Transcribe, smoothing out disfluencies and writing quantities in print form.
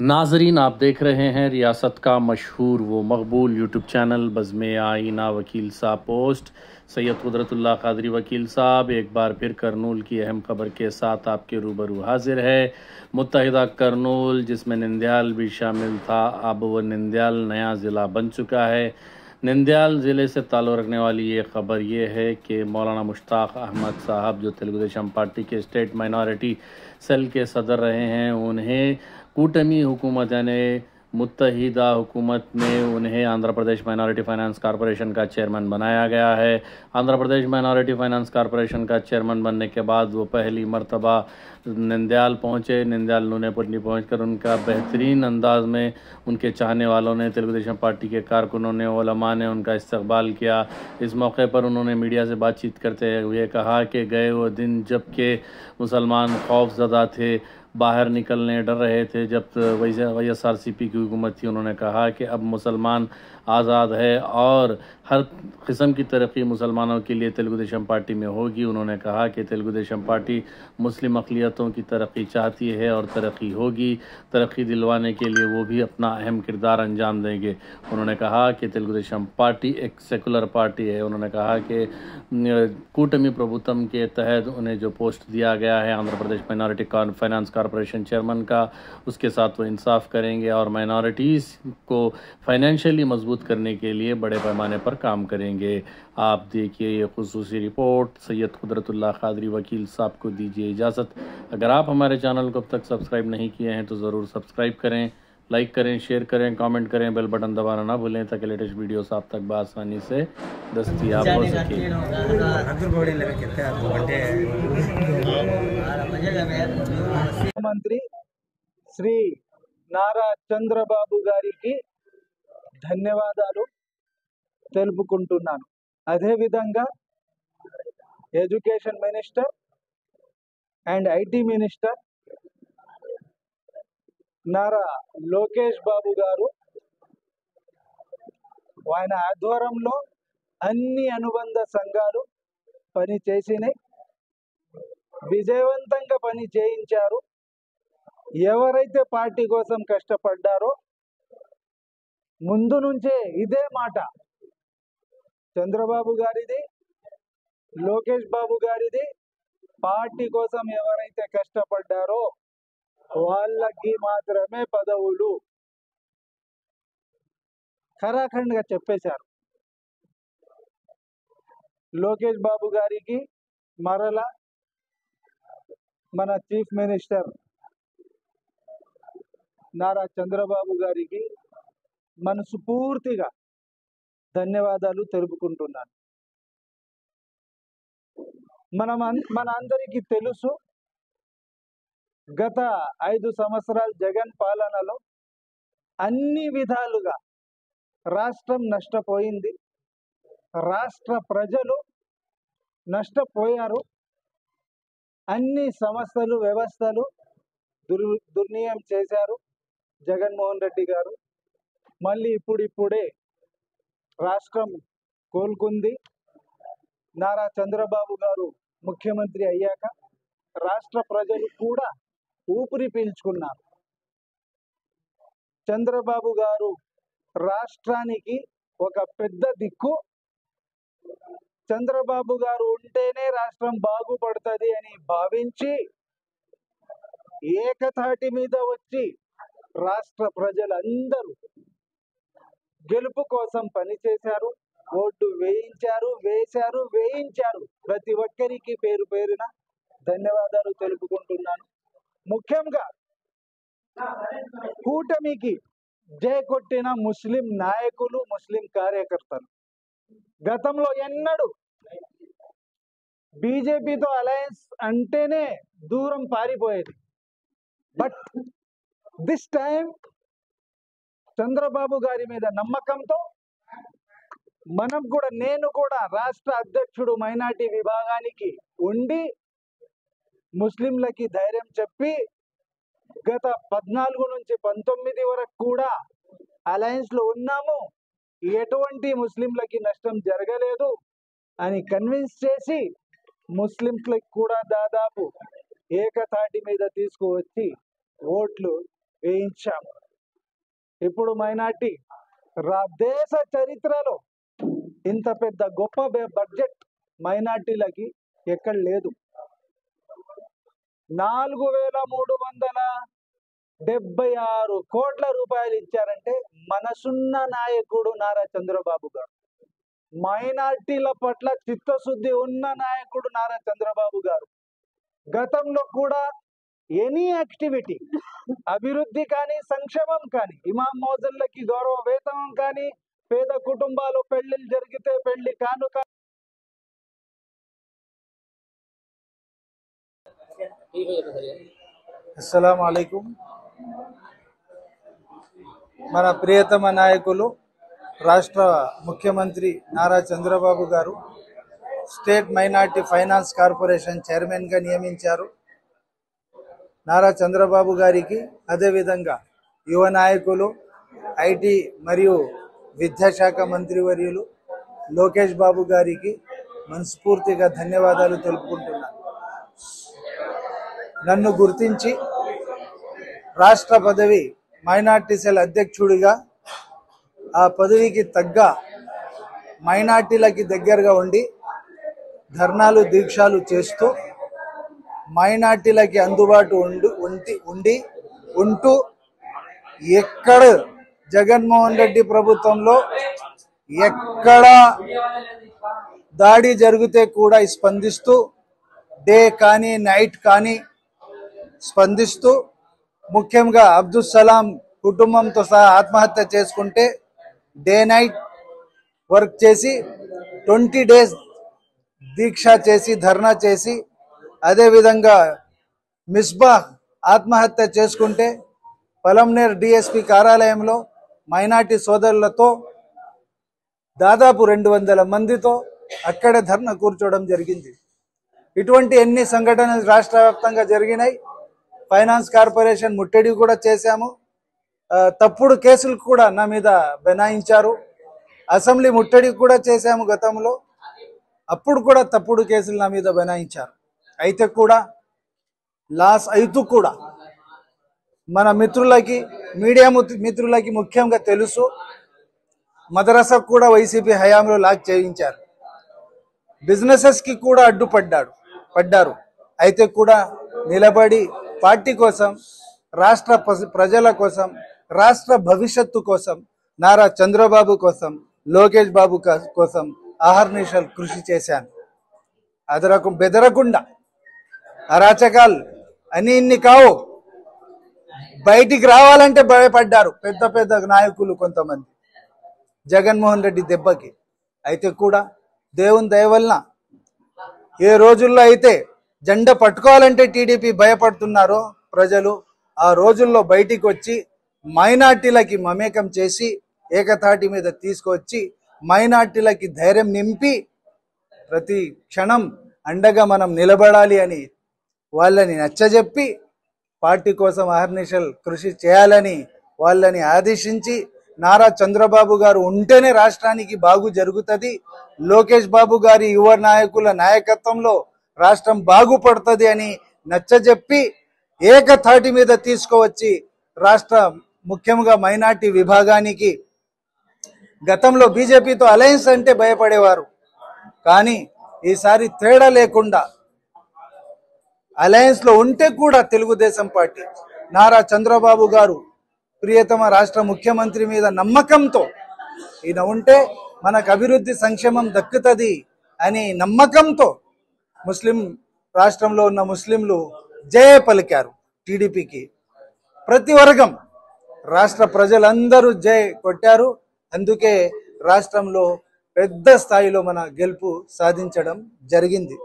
नाजरीन, आप देख रहे हैं रियासत का मशहूर व मकबूल यूट्यूब चैनल बज़्म आईना वकील साहब पोस्ट। सैयद कुदरतुल्लाह कादरी वकील साहब एक बार फिर करनूल की अहम खबर के साथ आपके रूबरू हाजिर है। मुत्तहिदा करनूल, जिसमें नंदयाल भी शामिल था, अब वह नंदयाल नया ज़िला बन चुका है। नंदयाल ज़िले से ताल्लुक़ रखने वाली ये ख़बर ये है कि मौलाना मुश्ताक अहमद साहब, जो तेलुगु देशम पार्टी के स्टेट माइनॉरिटी सेल के सदर रहे हैं, उन्हें कूटमी हुकूमत यानी मुत्तहिदा हुकूमत में उन्हें Andhra Pradesh minority finance corporation का चेयरमैन बनाया गया है। Andhra Pradesh minority finance corporation का चेयरमैन बनने के बाद वो पहली मर्तबा नंदयाल पहुँचे। नंदयाल नूनेपल्ली पहुँचकर उनका बेहतरीन अंदाज में उनके चाहने वालों ने, तेलुगु देशम पार्टी के कारकुनों ने, उलमा ने उनका इस्तकबाल किया। इस मौके पर उन्होंने मीडिया से बातचीत करते हुए कहा कि गए वो दिन जब के मुसलमान खौफज़दा थे, बाहर निकलने डर रहे थे जब YSRCP की हुकूमत थी। उन्होंने कहा कि अब मुसलमान आज़ाद है और हर किस्म की तरक्की मुसलमानों के लिए तेलुगु देशम पार्टी में होगी। उन्होंने कहा कि तेलुगु देशम पार्टी मुस्लिम अक़लियतों की तरक्की चाहती है और तरक्की होगी। तरक्की दिलवाने के लिए वो भी अपना अहम किरदार अंजाम देंगे। उन्होंने कहा कि तेलुगु देशम पार्टी एक सेकुलर पार्टी है। उन्होंने कहा कि कूटमी प्रभुत्व के तहत उन्हें जो पोस्ट दिया गया है Andhra Pradesh minority finance corporation chairman का, उसके साथ वो इंसाफ करेंगे और माइनॉरिटीज़ को फाइनेंशियली मजबूत करने के लिए बड़े पैमाने पर काम करेंगे। आप देखिए ये खुसूसी रिपोर्ट। सैयद कुदरतुल्लाह कादरी वकील साहब को दीजिए इजाज़त। अगर आप हमारे चैनल को अब तक सब्सक्राइब नहीं किए हैं तो ज़रूर सब्सक्राइब करें, लाइक करें, शेयर करें, कमेंट करें, बेल बटन दबाना ना भूलें ताकि लेटेस्ट वीडियोस आप तक बआसानी से दस्तयाब हो सके। मुख्यमंत्री శ్రీ నారా చంద్రబాబు గారికి ధన్యవాదాలు తెలుపుకుంటున్నాను. అదేవిధంగా education minister and IT minister Nara Lokesh Babu garu, ఆయన ఆధ్వర్యంలో అన్ని అనుబంధ సంఘాలు పని చేసినాయి, విజయవంతంగా పని చేయించారు. ఎవరైతే పార్టీ కోసం కష్టపడ్డారో ముందు నుంచే ఇదే మాట, చంద్రబాబు గారిది, లోకేష్ బాబు గారిది, పార్టీ కోసం ఎవరైతే కష్టపడ్డారో వాళ్ళకి మాత్రమే పదవులు ఖరాఖండ్గా చెప్పేశారు. లోకేష్ బాబు గారికి మరలా మన చీఫ్ మినిస్టర్ నారా చంద్రబాబు గారికి మనస్ఫూర్తిగా ధన్యవాదాలు తెలుపుకుంటున్నాను. మన అందరికీ తెలుసు, గత 5 సంవత్సరాల జగన్ పాలనలో అన్ని విధాలుగా రాష్ట్రం నష్టపోయింది, రాష్ట్ర ప్రజలు నష్టపోయారు. అన్ని సంస్థలు, వ్యవస్థలు దుర్నియం చేశారు జగన్మోహన్ రెడ్డి గారు. మళ్ళీ ఇప్పుడిప్పుడే రాష్ట్రం కోలుకుంది. నారా చంద్రబాబు గారు ముఖ్యమంత్రి అయ్యాక రాష్ట్ర ప్రజలు కూడా ఊపిరి పీల్చుకున్నారు. చంద్రబాబు గారు రాష్ట్రానికి ఒక పెద్ద దిక్కు. చంద్రబాబు గారు ఉంటేనే రాష్ట్రం బాగుపడుతుంది అని భావించి ఏకతాటి మీద వచ్చి రాష్ట్ర ప్రజలందరూ గెలుపు కోసం పనిచేశారు, ఓటు వేయించారు. ప్రతి ఒక్కరికి పేరు పేరున ధన్యవాదాలు తెలుపుకుంటున్నాను. ముఖ్యంగా కూటమికి జై కొట్టిన ముస్లిం నాయకులు, ముస్లిం కార్యకర్తలు, గతంలో ఎన్నడూ బీజేపీతో అలయన్స్ అంటేనే దూరం పారిపోయేది. బట్ దిస్ టైం చంద్రబాబు గారి మీద నమ్మకంతో నేను కూడా రాష్ట్ర అధ్యక్షుడు మైనార్టీ విభాగానికి ఉండి ముస్లింలకి ధైర్యం చెప్పి గత 14 నుంచి 19 వరకు కూడా అలయన్స్ లో ఉన్నాము, ఎటువంటి ముస్లింలకి నష్టం జరగలేదు అని కన్విన్స్ చేసి ముస్లింలకు కూడా దాదాపు ఏకతాటి మీద తీసుకువచ్చి ఓట్లు వేయించాము. ఇప్పుడు మైనార్టీ దేశ చరిత్రలో ఇంత పెద్ద గొప్ప బడ్జెట్ మైనార్టీలకి ఎక్కడ లేదు. 4,376 కోట్ల రూపాయలు ఇచ్చారంటే మనసున్న నాయకుడు నారా చంద్రబాబు గారు. మైనార్టీల పట్ల చిత్తశుద్ధి ఉన్న నాయకుడు నారా చంద్రబాబు గారు. గతంలో కూడా ఎనీ యాక్టివిటీ, అభివృద్ధి కానీ సంక్షేమం కానీ, ఇమాం మౌజుల్లకి గౌరవ వేతనం కానీ, పేద కుటుంబాలు పెళ్లిళ్ళు జరిగితే పెళ్లి కానుక. అస్సలాము అలైకుం. మన ప్రియతమ నాయకులు రాష్ట్ర ముఖ్యమంత్రి నారా చంద్రబాబు గారు స్టేట్ మైనార్టీ ఫైనాన్స్ కార్పొరేషన్ చైర్మన్గా నియమించారు. నారా చంద్రబాబు గారికి, అదేవిధంగా యువ నాయకులు, ఐటీ మరియు విద్యాశాఖ మంత్రివర్యులు లోకేష్ బాబు గారికి మనస్ఫూర్తిగా ధన్యవాదాలు తెలుపుకుంటున్నాను. నన్ను గుర్తించి రాష్ట్ర పదవి మైనార్టీ సెల్ అధ్యక్షుడిగా ఆ పదవికి తగ్గ మైనార్టీలకి దగ్గరగా ఉండి ధర్నాలు దీక్షలు చేస్తూ మైనార్టీలకి అందుబాటు ఉంటూ ఎక్కడ జగన్మోహన్ రెడ్డి ప్రభుత్వంలో ఎక్కడ దాడి జరిగితే కూడా స్పందిస్తూ డే కానీ నైట్ కానీ స్పందిస్తూ, ముఖ్యంగా అబ్దుల్ సలాం కుటుంబంతో సహా ఆత్మహత్య చేసుకుంటే డే నైట్ వర్క్ చేసి 20 days దీక్ష చేసి ధర్నా చేసి, అదేవిధంగా మిస్బా ఆత్మహత్య చేసుకుంటే పలంనేర్ డిఎస్పి కార్యాలయంలో మైనార్టీ సోదరులతో దాదాపు 200 మందితో అక్కడే ధర్నా కూర్చోవడం జరిగింది. ఇటువంటి ఎన్ని సంఘటనలు రాష్ట్ర వ్యాప్తంగా జరిగినాయి. ఫైనాన్స్ కార్పొరేషన్ ముట్టడి కూడా చేశాము. తప్పుడు కేసులు కూడా నా మీద బనాయించారు. అసెంబ్లీ ముట్టడి కూడా చేశాము గతంలో, అప్పుడు కూడా తప్పుడు కేసులు నా మీద బనాయించారు. అయితే కూడా లాస్ అవుతూ కూడా మన మిత్రులకి, మీడియా మిత్రులకి ముఖ్యంగా తెలుసు, మదరసాకు కూడా వైసీపీ హయాంలో లాక్ చేయించారు. బిజినెసెస్కి కూడా పడ్డారు. అయితే కూడా నిలబడి పార్టీ కోసం, రాష్ట్ర ప్రజల కోసం, రాష్ట్ర భవిష్యత్తు కోసం, నారా చంద్రబాబు కోసం, లోకేష్ బాబు కోసం అహర్నిశలు కృషి చేశాను. బెదరకుండా అరాచకాలు అని ఇన్ని కావు, బయటికి రావాలంటే భయపడ్డారు పెద్ద పెద్ద నాయకులు కొంతమంది జగన్మోహన్ రెడ్డి దెబ్బకి. అయితే కూడా దేవుని దయ వలన ఏ రోజుల్లో అయితే జెండా పట్టుకోవాలంటే టీడీపీ భయపడుతున్నారో ప్రజలు, ఆ రోజుల్లో బయటికి వచ్చి మైనార్టీలకి మమేకం చేసి ఏకతాటి మీద తీసుకొచ్చి మైనార్టీలకి ధైర్యం నింపి ప్రతి క్షణం అండగా మనం నిలబడాలి అని వాళ్ళని నచ్చజెప్పి పార్టీ కోసం అహర్నిశలు కృషి చేయాలని వాళ్ళని ఆదేశించి, నారా చంద్రబాబు గారు ఉంటేనే రాష్ట్రానికి బాగు జరుగుతుంది, లోకేష్ బాబు గారి యువ నాయకుల నాయకత్వంలో రాష్ట్రం బాగుపడుతుంది అని నచ్చజెప్పి ఏకతాటి మీద తీసుకువచ్చి రాష్ట్ర ముఖ్యంగా మైనార్టీ విభాగానికి, గతంలో బీజేపీతో అలయన్స్ అంటే భయపడేవారు, కానీ ఈసారి తేడా లేకుండా అలయన్స్ లో ఉంటే కూడా తెలుగుదేశం పార్టీ, నారా చంద్రబాబు గారు ప్రియతమ రాష్ట్ర ముఖ్యమంత్రి మీద నమ్మకంతో ఈయన ఉంటే మనకు అభివృద్ధి సంక్షేమం దక్కుతుంది అని నమ్మకంతో ముస్లిం రాష్ట్రంలో ఉన్న ముస్లింలు జయ పలికారు టీడీపీకి. ప్రతి వర్గం రాష్ట్ర ప్రజలందరూ జై కొట్టారు. అందుకే రాష్ట్రంలో పెద్ద స్థాయిలో మన గెలుపు సాధించడం జరిగింది.